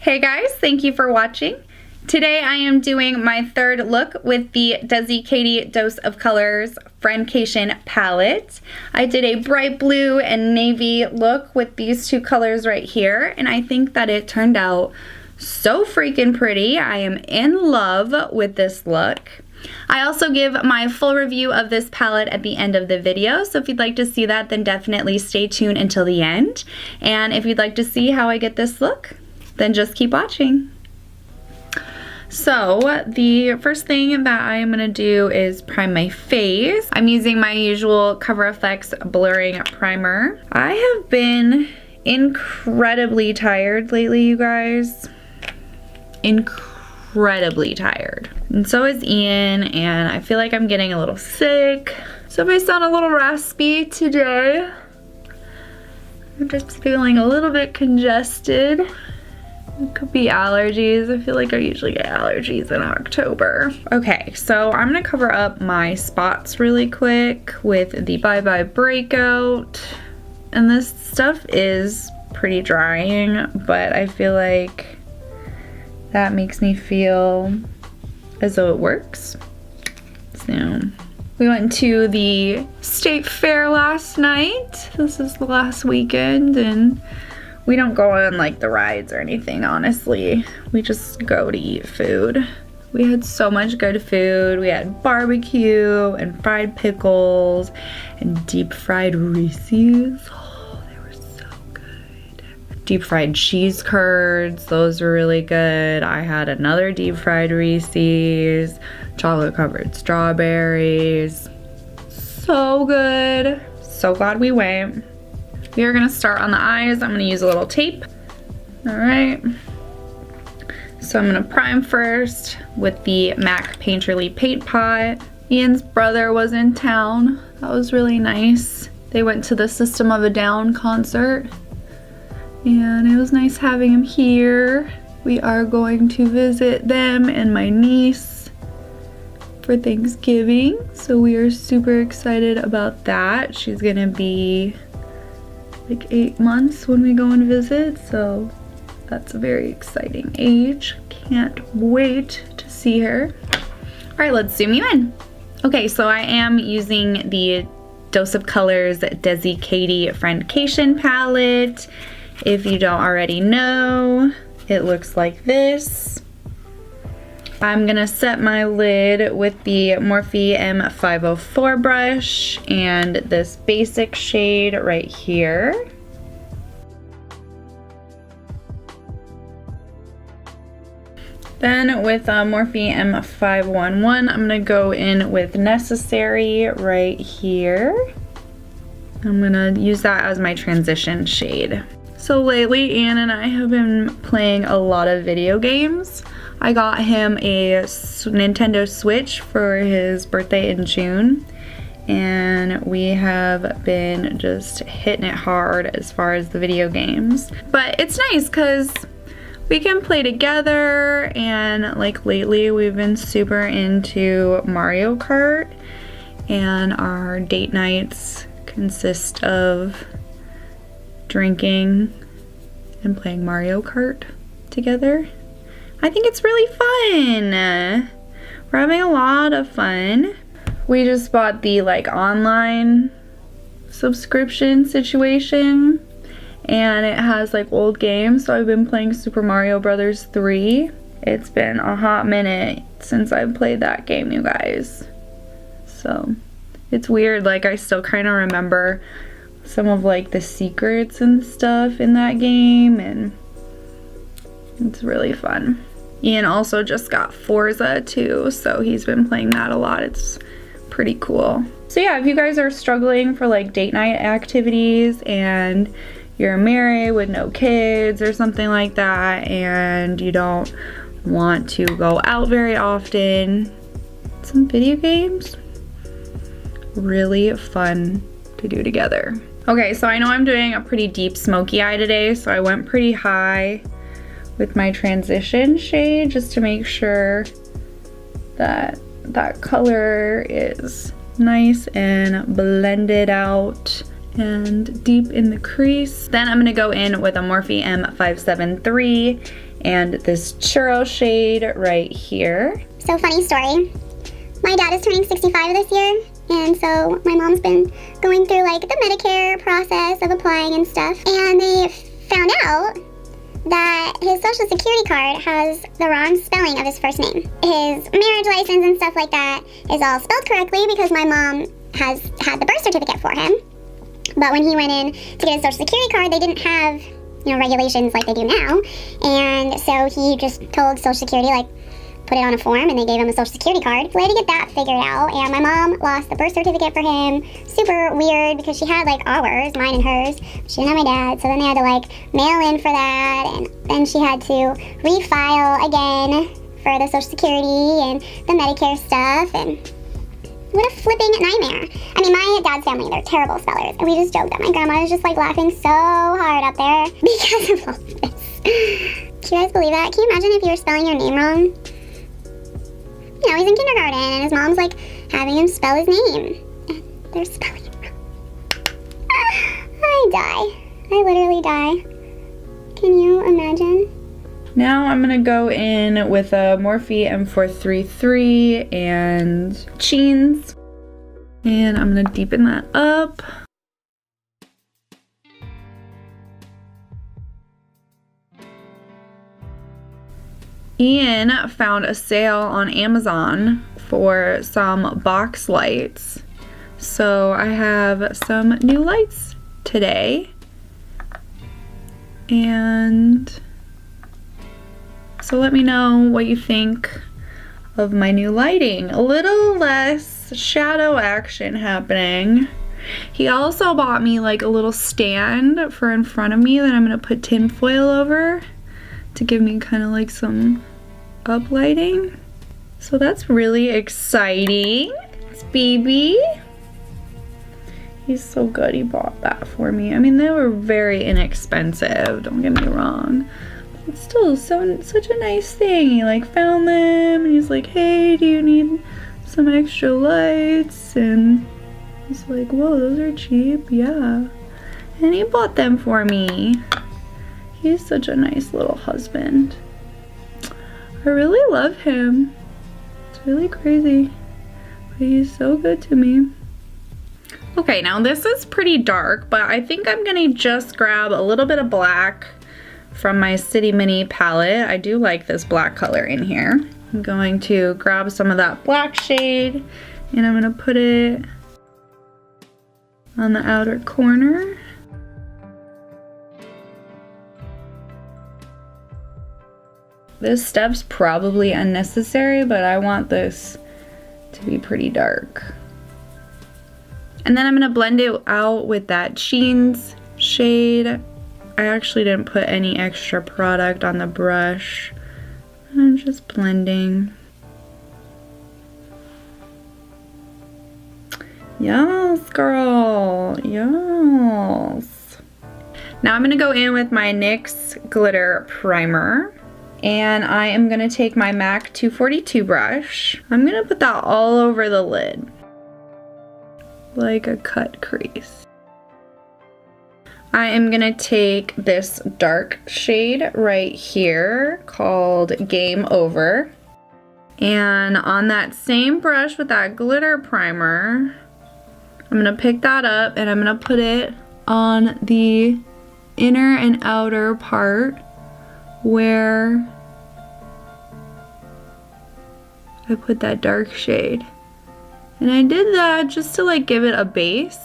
Hey guys, thank you for watching. Today I am doing my third look with the Desi Katy Dose of Colors Friendcation palette. I did a bright blue and navy look with these two colors right here, and I think that it turned out so freaking pretty. I am in love with this look. I also give my full review of this palette at the end of the video, so if you'd like to see that, then definitely stay tuned until the end. And if you'd like to see how I get this look, then just keep watching. So the first thing that I'm gonna do is prime my face. I'm using my usual CoverFX blurring primer. I have been incredibly tired lately, you guys. Incredibly tired. And so is Ian, and I feel like I'm getting a little sick. So if I sound a little raspy today, I'm just feeling a little bit congested. It could be allergies. I feel like I usually get allergies in October. Okay, so I'm gonna cover up my spots really quick with the Bye Bye Breakout. And this stuff is pretty drying, but I feel like that makes me feel as though it works. So we went to the state fair last night. This is the last weekend, and we don't go on like the rides or anything, honestly. We just go to eat food. We had so much good food. We had barbecue and fried pickles and deep fried Reese's. Oh, they were so good. Deep fried cheese curds, those were really good. I had another deep fried Reese's, chocolate covered strawberries. So good. So glad we went. We are gonna start on the eyes. I'm gonna use a little tape. All right. So I'm gonna prime first with the MAC Painterly Paint Pot. Ian's brother was in town. That was really nice. They went to the System of a Down concert, and it was nice having him here. We are going to visit them and my niece for Thanksgiving, so we are super excited about that. She's gonna be like 8 months when we go and visit, so that's a very exciting age. Can't wait to see her. All right, let's zoom you in. Okay, so I am using the Dose of Colors Desi Katy Friendcation palette. If you don't already know, it looks like this. I'm gonna set my lid with the Morphe M504 brush and this basic shade right here. Then with Morphe M511, I'm gonna go in with Necessary right here. I'm gonna use that as my transition shade. So lately, Ian and I have been playing a lot of video games. I got him a Nintendo Switch for his birthday in June, and we have been just hitting it hard as far as the video games. But it's nice because we can play together, and like lately we've been super into Mario Kart, and our date nights consist of drinking and playing Mario Kart together. I think it's really fun. We're having a lot of fun. We just bought the like online subscription situation, and it has like old games, so I've been playing Super Mario Brothers 3. It's been a hot minute since I've played that game, you guys. So it's weird, like I still kind of remember some of like the secrets and stuff in that game, and it's really fun. Ian also just got Forza too, so he's been playing that a lot. It's pretty cool. So yeah, if you guys are struggling for like date night activities and you're married with no kids or something like that, and you don't want to go out very often, some video games, really fun to do together. Okay, so I know I'm doing a pretty deep smoky eye today, so I went pretty high with my transition shade just to make sure that that color is nice and blended out and deep in the crease. Then I'm gonna go in with a Morphe M573 and this Churro shade right here. So funny story. My dad is turning 65 this year, and so my mom's been going through like the Medicare process of applying and stuff, and they found out that his social security card has the wrong spelling of his first name. His marriage license and stuff like that is all spelled correctly because my mom has had the birth certificate for him. But when he went in to get his social security card, they didn't have, you know, regulations like they do now. And so he just told social security, like, put it on a form, and they gave him a social security card. So we had to get that figured out, and my mom lost the birth certificate for him. Super weird because she had like ours, mine and hers. She didn't have my dad, so then they had to like mail in for that, and then she had to refile again for the social security and the Medicare stuff, and what a flipping nightmare. I mean, my dad's family, they're terrible spellers, and we just joked that my grandma was just like laughing so hard up there because of all this. Can you guys believe that? Can you imagine if you were spelling your name wrong? You know, he's in kindergarten, and his mom's like having him spell his name. And they're spelling it wrong. I die. I literally die. Can you imagine? Now I'm gonna go in with a Morphe M433 and Cheens, and I'm gonna deepen that up. Ian found a sale on Amazon for some box lights, so I have some new lights today, and so let me know what you think of my new lighting. A little less shadow action happening. He also bought me like a little stand for in front of me that I'm gonna put tin foil over to give me kind of like some uplighting. So that's really exciting. It's baby. He's so good, he bought that for me. I mean, they were very inexpensive, don't get me wrong. It's still such a nice thing. He like found them and he's like, hey, do you need some extra lights? And I was like, whoa, those are cheap, yeah. And he bought them for me. He's such a nice little husband. I really love him. It's really crazy, but he's so good to me. Okay, now this is pretty dark, but I think I'm gonna just grab a little bit of black from my City Mini palette. I do like this black color in here. I'm going to grab some of that black shade and I'm gonna put it on the outer corner. This step's probably unnecessary, but I want this to be pretty dark. And then I'm gonna blend it out with that Cheens shade. I actually didn't put any extra product on the brush. I'm just blending. Yes, girl, yes. Now I'm gonna go in with my NYX Glitter Primer. And I am gonna take my MAC 242 brush. I'm gonna put that all over the lid, like a cut crease. I am gonna take this dark shade right here called Game Over. And on that same brush with that glitter primer, I'm gonna pick that up and I'm gonna put it on the inner and outer part where I put that dark shade. And I did that just to like give it a base.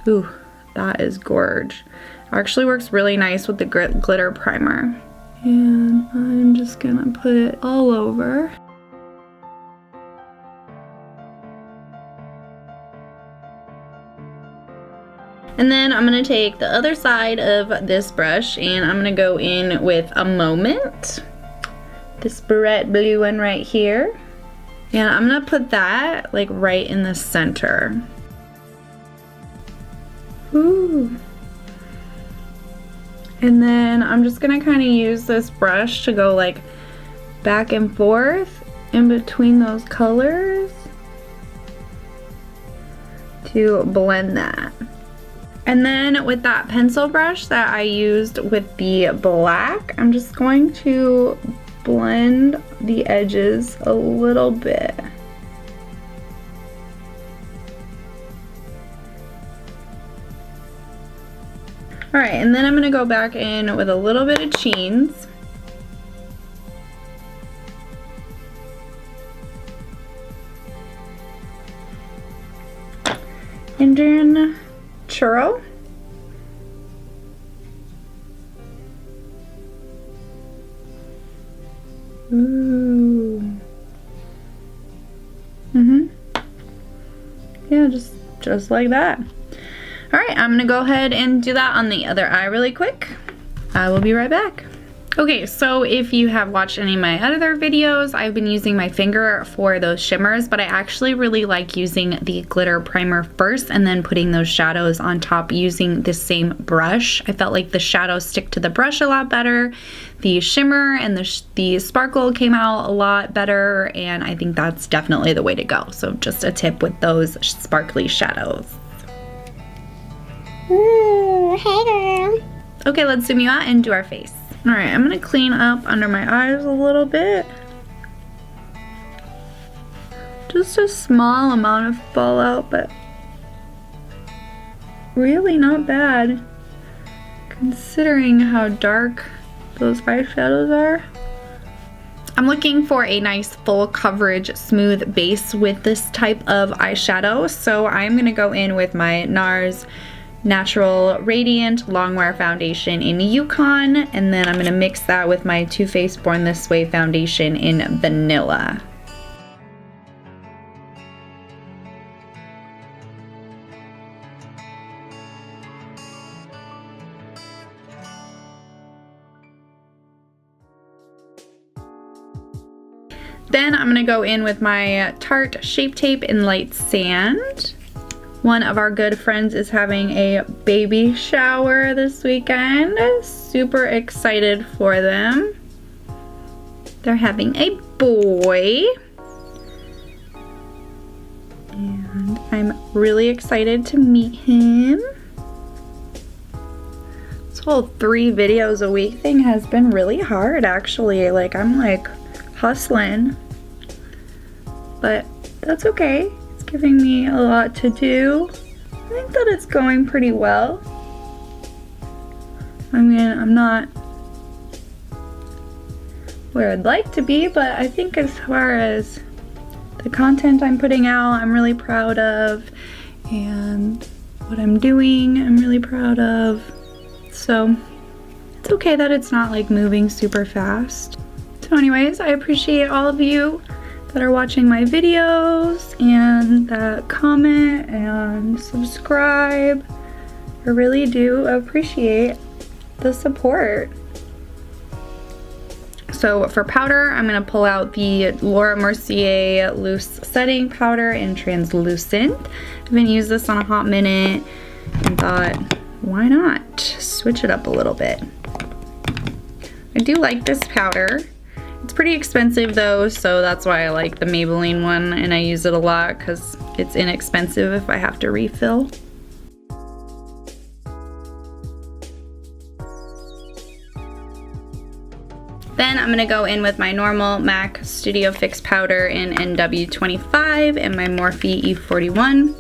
Ooh, that is gorge. Actually works really nice with the glitter primer. And I'm just gonna put it all over. And then I'm gonna take the other side of this brush and I'm gonna go in with a Moment. This barrette blue one right here. And I'm gonna put that like right in the center. Ooh. And then I'm just gonna kind of use this brush to go like back and forth in between those colors to blend that. And then with that pencil brush that I used with the black, I'm just going to blend the edges a little bit. All right, and then I'm gonna go back in with a little bit of Cheens. And then Churro. Ooh. Yeah, just like that. All right, I'm gonna go ahead and do that on the other eye really quick. I will be right back. Okay, so if you have watched any of my other videos, I've been using my finger for those shimmers, but I actually really like using the glitter primer first and then putting those shadows on top using the same brush. I felt like the shadows stick to the brush a lot better. The shimmer and the sparkle came out a lot better, and I think that's definitely the way to go. So just a tip with those sparkly shadows. Ooh, hey girl. Okay, let's zoom you out and do our face. All right, I'm gonna clean up under my eyes a little bit. Just a small amount of fallout, but really not bad considering how dark those eyeshadows are. I'm looking for a nice full coverage smooth base with this type of eyeshadow, so I'm gonna go in with my NARS Natural Radiant Longwear Foundation in Yukon, and then I'm going to mix that with my Too Faced Born This Way foundation in Vanilla. Then I'm going to go in with my Tarte Shapetape in Light Sand. One of our good friends is having a baby shower this weekend. Super excited for them. They're having a boy. And I'm really excited to meet him. This whole 3 videos a week thing has been really hard actually. Like I'm like hustling. But that's okay. Giving me a lot to do. I think that it's going pretty well. I mean, I'm not where I'd like to be, but I think as far as the content I'm putting out, I'm really proud of, and what I'm doing, I'm really proud of. So it's okay that it's not like moving super fast. So anyways, I appreciate all of you that are watching my videos and that comment and subscribe. I really do appreciate the support. So for powder, I'm gonna pull out the Laura Mercier Loose Setting Powder in Translucent. I haven't used this on a hot minute and thought, why not switch it up a little bit? I do like this powder. It's pretty expensive though, so that's why I like the Maybelline one, and I use it a lot because it's inexpensive if I have to refill. Then I'm gonna go in with my normal MAC Studio Fix powder in NW25 and my Morphe E41.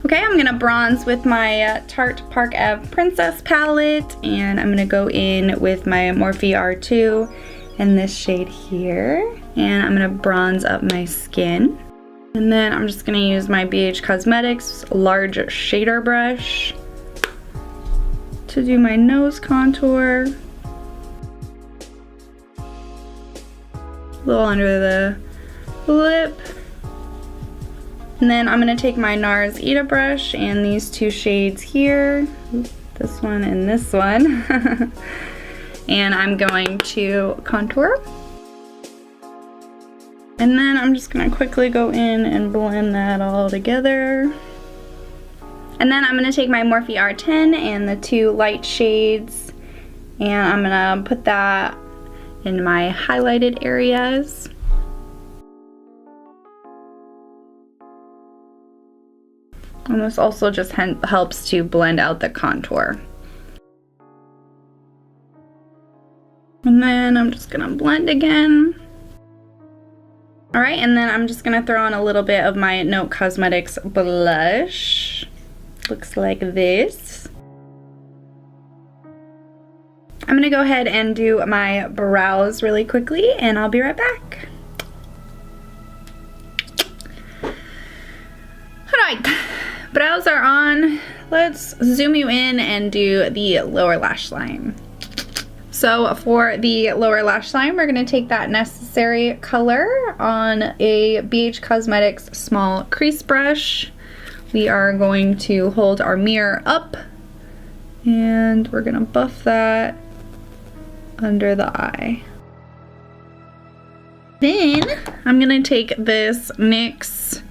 Okay, I'm gonna bronze with my Tarte Park Ave Princess palette, and I'm gonna go in with my Morphe R2 in this shade here, and I'm gonna bronze up my skin. And then I'm just gonna use my BH Cosmetics large shader brush to do my nose contour. A little under the lip. And then I'm gonna take my NARS Ita brush and these 2 shades here, this one and this one, and I'm going to contour. And then I'm just gonna quickly go in and blend that all together. And then I'm gonna take my Morphe R10 and the 2 light shades, and I'm gonna put that in my highlighted areas. And this also just helps to blend out the contour. And then I'm just gonna blend again. All right, and then I'm just gonna throw on a little bit of my Note Cosmetics blush. Looks like this. I'm gonna go ahead and do my brows really quickly, and I'll be right back. All right, brows are on. Let's zoom you in and do the lower lash line. So for the lower lash line, we're gonna take that Necessary color on a BH Cosmetics small crease brush. We are going to hold our mirror up and we're gonna buff that under the eye. Then I'm gonna take this NYX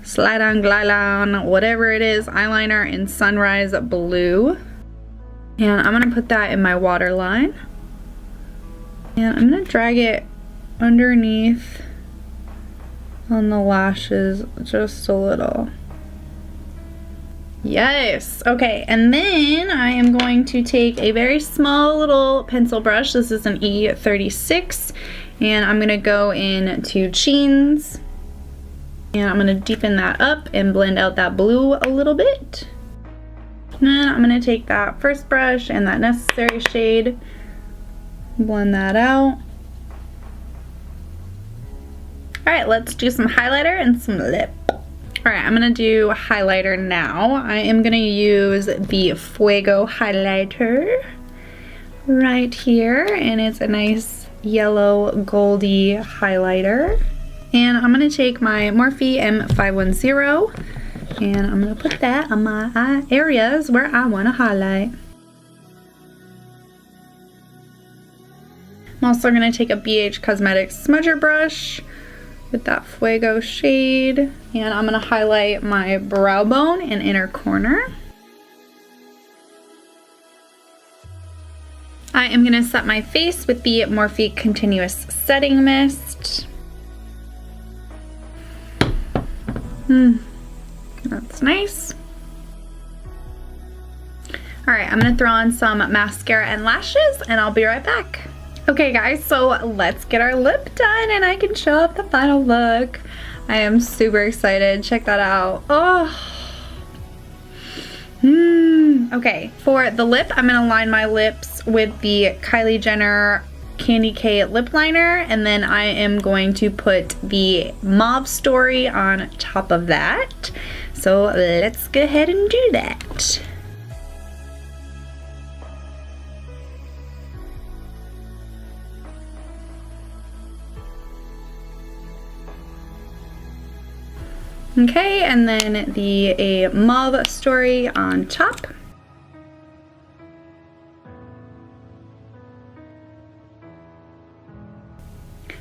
Slide On Glide On, whatever it is, eyeliner in Sunrise Blue. And I'm gonna put that in my waterline. And I'm gonna drag it underneath on the lashes just a little. Yes, okay, and then I am going to take a very small little pencil brush. This is an E36, and I'm gonna go into Cheens, and I'm gonna deepen that up and blend out that blue a little bit. And then I'm gonna take that first brush and that Necessary shade, blend that out. All right, let's do some highlighter and some lip. All right, I'm gonna do highlighter now. I am gonna use the Fuego highlighter right here, and it's a nice yellow goldy highlighter. And I'm gonna take my Morphe M510 and I'm gonna put that on my eye areas where I wanna highlight. I'm also gonna take a BH Cosmetics smudger brush with that Fuego shade, and I'm gonna highlight my brow bone and inner corner. I am gonna set my face with the Morphe Continuous Setting Mist. That's nice. All right, I'm gonna throw on some mascara and lashes, and I'll be right back. Okay guys, so let's get our lip done and I can show off the final look. I am super excited. Check that out. Oh. Okay, for the lip, I'm gonna line my lips with the Kylie Jenner Candy K lip liner, and then I am going to put the Mauve Story on top of that. So let's go ahead and do that. Okay, and then the Mauve Story on top.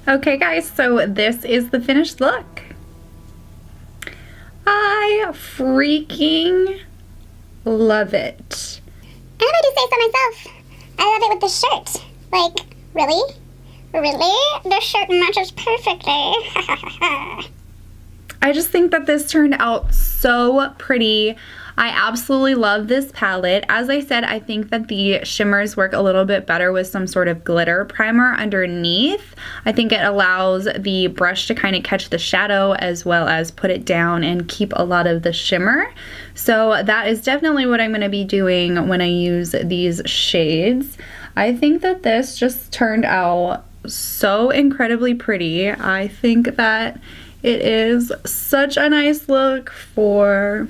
Okay guys, so this is the finished look. I freaking love it. And I do say so myself. I love it with the shirt. Like, really? Really? The shirt matches perfectly. I just think that this turned out so pretty. I absolutely love this palette. As I said, I think that the shimmers work a little bit better with some sort of glitter primer underneath. I think it allows the brush to kind of catch the shadow as well as put it down and keep a lot of the shimmer. So that is definitely what I'm going to be doing when I use these shades. I think that this just turned out so incredibly pretty. I think that it is such a nice look for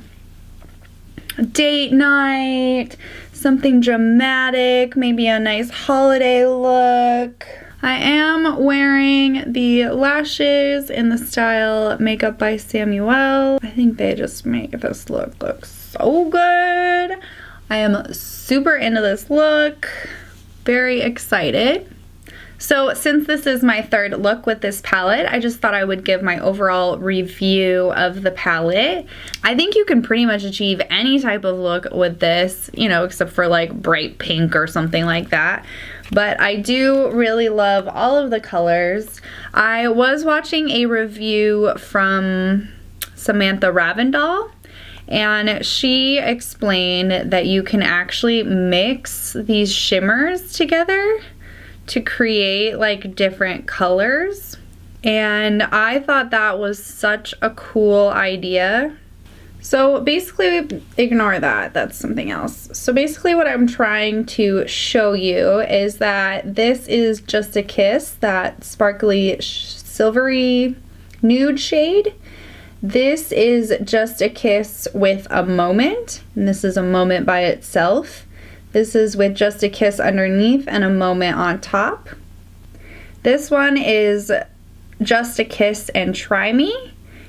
date night, something dramatic, maybe a nice holiday look. I am wearing the lashes in the style Makeup by Samuel. I think they just make this look so good. I am super into this look, very excited. So since this is my third look with this palette, I just thought I would give my overall review of the palette. I think you can pretty much achieve any type of look with this, you know, except for like bright pink or something like that. But I do really love all of the colors. I was watching a review from Samantha Ravndal, and she explained that you can actually mix these shimmers together to create like different colors. And I thought that was such a cool idea. So basically, ignore that, that's something else. So basically what I'm trying to show you is that this is Just a Kiss, that sparkly silvery nude shade. This is Just a Kiss with a moment, and this is a moment by itself. This is with Just a Kiss underneath and a moment on top. This one is Just a Kiss and Try Me.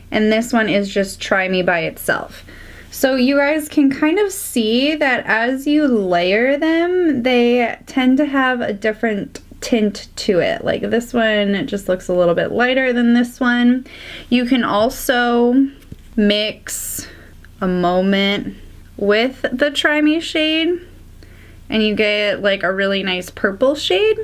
And this one is just Try Me by itself. So you guys can kind of see that as you layer them, they tend to have a different tint to it. Like this one, it just looks a little bit lighter than this one. You can also mix a moment with the Try Me shade, and you get like a really nice purple shade.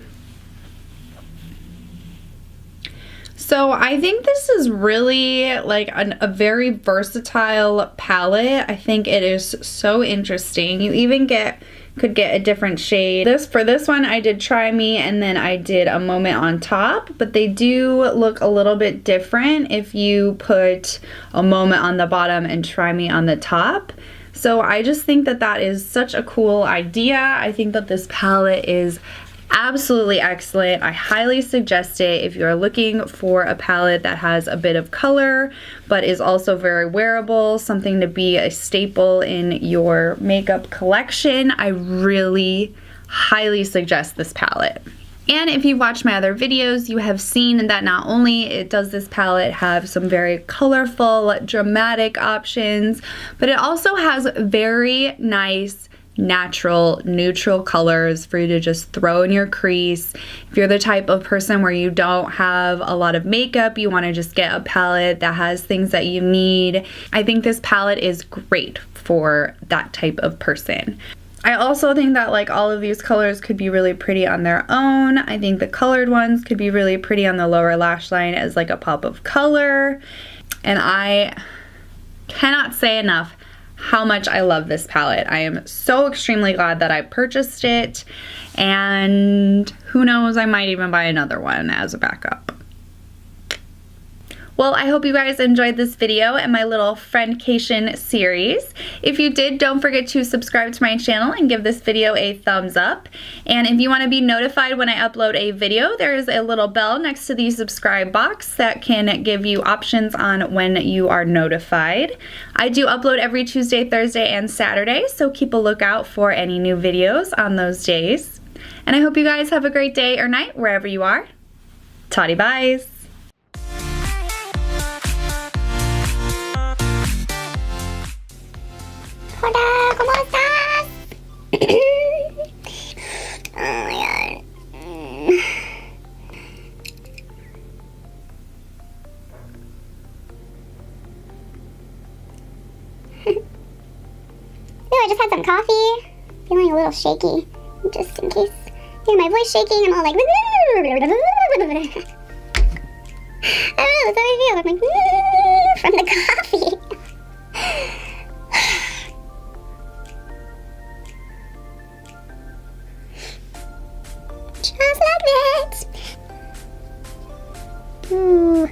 So I think this is really like a very versatile palette. I think it is so interesting. You even could get a different shade. For this one I did Try Me and then I did a moment on top, but they do look a little bit different if you put a moment on the bottom and Try Me on the top. So I just think that that is such a cool idea. I think that this palette is absolutely excellent. I highly suggest it if you're looking for a palette that has a bit of color but is also very wearable, something to be a staple in your makeup collection. I really highly suggest this palette. And if you've watched my other videos, you have seen that not only does this palette have some very colorful, dramatic options, but it also has very nice natural neutral colors for you to just throw in your crease. If you're the type of person where you don't have a lot of makeup, you want to just get a palette that has things that you need, I think this palette is great for that type of person. I also think that like all of these colors could be really pretty on their own. I think the colored ones could be really pretty on the lower lash line as like a pop of color. And I cannot say enough how much I love this palette. I am so extremely glad that I purchased it, and who knows, I might even buy another one as a backup. Well, I hope you guys enjoyed this video and my little Friendcation series. If you did, don't forget to subscribe to my channel and give this video a thumbs up. And if you want to be notified when I upload a video, there is a little bell next to the subscribe box that can give you options on when you are notified. I do upload every Tuesday, Thursday, and Saturday, so keep a lookout for any new videos on those days. And I hope you guys have a great day or night wherever you are. Toddy byes! Hola, ¿cómo estás? Oh my god. Ooh, I just had some coffee. Feeling a little shaky, just in case you hear my voice shaking. I'm all like, I don't know, that's how I feel. I'm like, from the coffee. Just like that. Ooh.